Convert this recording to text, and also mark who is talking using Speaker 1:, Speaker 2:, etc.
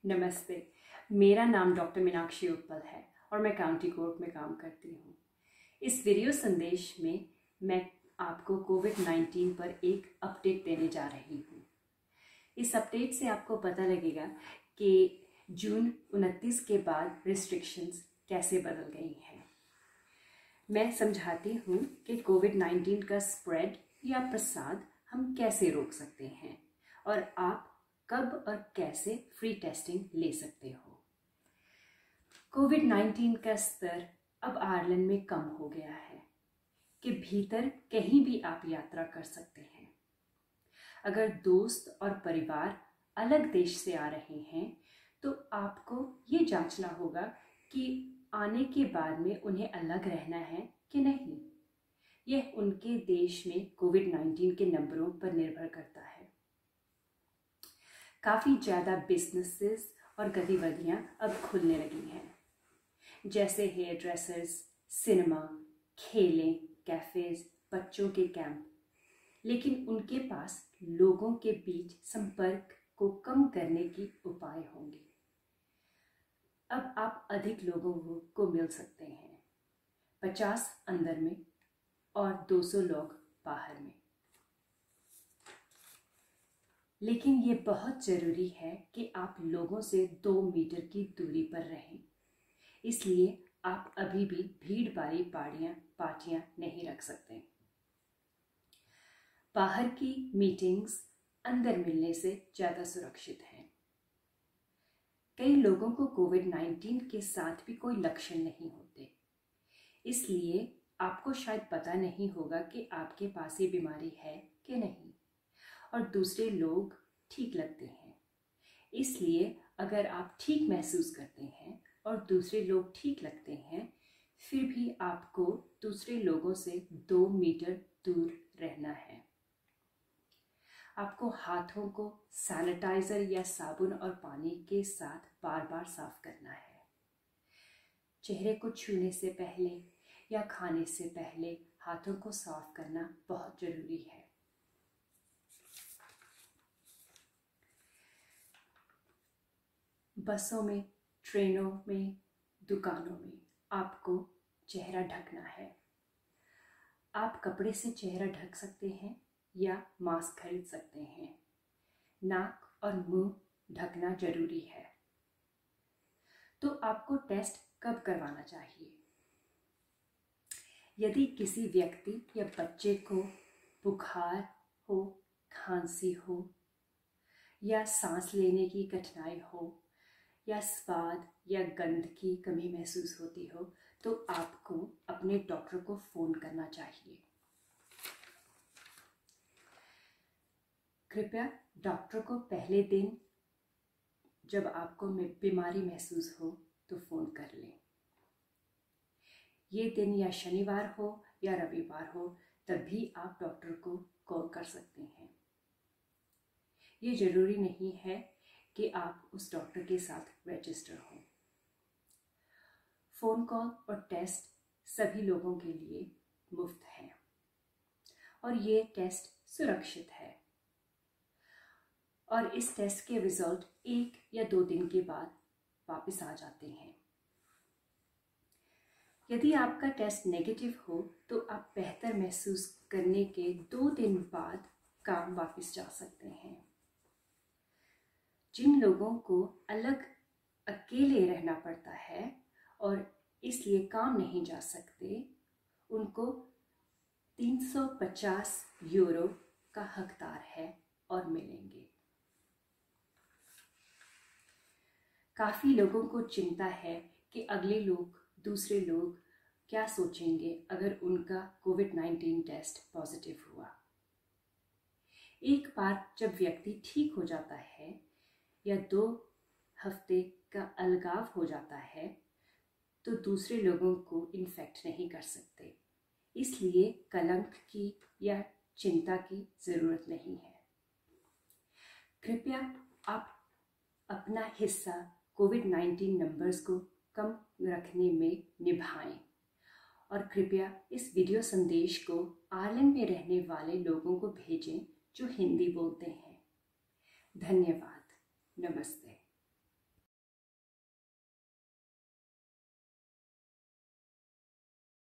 Speaker 1: नमस्ते। मेरा नाम डॉक्टर मीनाक्षी उत्पल है और मैं काउंटी कोर्ट में काम करती हूँ। इस वीडियो संदेश में मैं आपको कोविड-19 पर एक अपडेट देने जा रही हूँ। इस अपडेट से आपको पता लगेगा कि जून 29 के बाद रिस्ट्रिक्शंस कैसे बदल गई हैं। मैं समझाती हूँ कि कोविड-19 का स्प्रेड या प्रसार हम कैसे रोक सकते हैं और आप कब और कैसे फ्री टेस्टिंग ले सकते हो। कोविड-19 का स्तर अब आयरलैंड में कम हो गया है कि भीतर कहीं भी आप यात्रा कर सकते हैं। अगर दोस्त और परिवार अलग देश से आ रहे हैं तो आपको ये जांचना होगा कि आने के बाद में उन्हें अलग रहना है कि नहीं। यह उनके देश में कोविड-19 के नंबरों पर निर्भर करता है। काफ़ी ज़्यादा बिजनेसेस और गतिविधियाँ अब खुलने लगी हैं, जैसे हेयर ड्रेसर्स, सिनेमा, खेलें, कैफ़ेज़, बच्चों के कैंप। लेकिन उनके पास लोगों के बीच संपर्क को कम करने की उपाय होंगे। अब आप अधिक लोगों को मिल सकते हैं, 50 अंदर में और 200 लोग बाहर में। लेकिन ये बहुत ज़रूरी है कि आप लोगों से 2 मीटर की दूरी पर रहें। इसलिए आप अभी भी भीड़ वाली पार्टियां नहीं रख सकते। बाहर की मीटिंग्स अंदर मिलने से ज़्यादा सुरक्षित हैं। कई लोगों को कोविड-19 के साथ भी कोई लक्षण नहीं होते, इसलिए आपको शायद पता नहीं होगा कि आपके पास ये बीमारी है कि नहीं, और दूसरे लोग ठीक लगते हैं। इसलिए अगर आप ठीक महसूस करते हैं और दूसरे लोग ठीक लगते हैं, फिर भी आपको दूसरे लोगों से 2 मीटर दूर रहना है। आपको हाथों को सैनिटाइजर या साबुन और पानी के साथ बार बार साफ करना है। चेहरे को छूने से पहले या खाने से पहले हाथों को साफ करना बहुत जरूरी है। बसों में, ट्रेनों में, दुकानों में आपको चेहरा ढकना है। आप कपड़े से चेहरा ढक सकते हैं या मास्क खरीद सकते हैं। नाक और मुंह ढकना जरूरी है। तो आपको टेस्ट कब करवाना चाहिए? यदि किसी व्यक्ति या बच्चे को बुखार हो, खांसी हो या सांस लेने की कठिनाई हो या स्वाद या गंध की कमी महसूस होती हो, तो आपको अपने डॉक्टर को फ़ोन करना चाहिए। कृपया डॉक्टर को पहले दिन जब आपको बीमारी महसूस हो तो फ़ोन कर लें। ये दिन या शनिवार हो या रविवार हो, तभी आप डॉक्टर को कॉल कर सकते हैं। ये ज़रूरी नहीं है कि आप उस डॉक्टर के साथ रजिस्टर हों। फ़ोन कॉल और टेस्ट सभी लोगों के लिए मुफ्त है और ये टेस्ट सुरक्षित है, और इस टेस्ट के रिजल्ट 1 या 2 दिन के बाद वापस आ जाते हैं। यदि आपका टेस्ट नेगेटिव हो तो आप बेहतर महसूस करने के 2 दिन बाद काम वापस जा सकते हैं। जिन लोगों को अकेले रहना पड़ता है और इसलिए काम नहीं जा सकते, उनको 350 यूरो का हकदार है और मिलेंगे। काफ़ी लोगों को चिंता है कि दूसरे लोग क्या सोचेंगे अगर उनका कोविड-19 टेस्ट पॉजिटिव हुआ। एक बार जब व्यक्ति ठीक हो जाता है या 2 हफ्ते का अलगाव हो जाता है तो दूसरे लोगों को इन्फेक्ट नहीं कर सकते। इसलिए कलंक की या चिंता की ज़रूरत नहीं है। कृपया आप अपना हिस्सा कोविड-19 नंबर्स को कम रखने में निभाएं, और कृपया इस वीडियो संदेश को आयरलैंड में रहने वाले लोगों को भेजें जो हिंदी बोलते हैं। धन्यवाद। नमस्ते।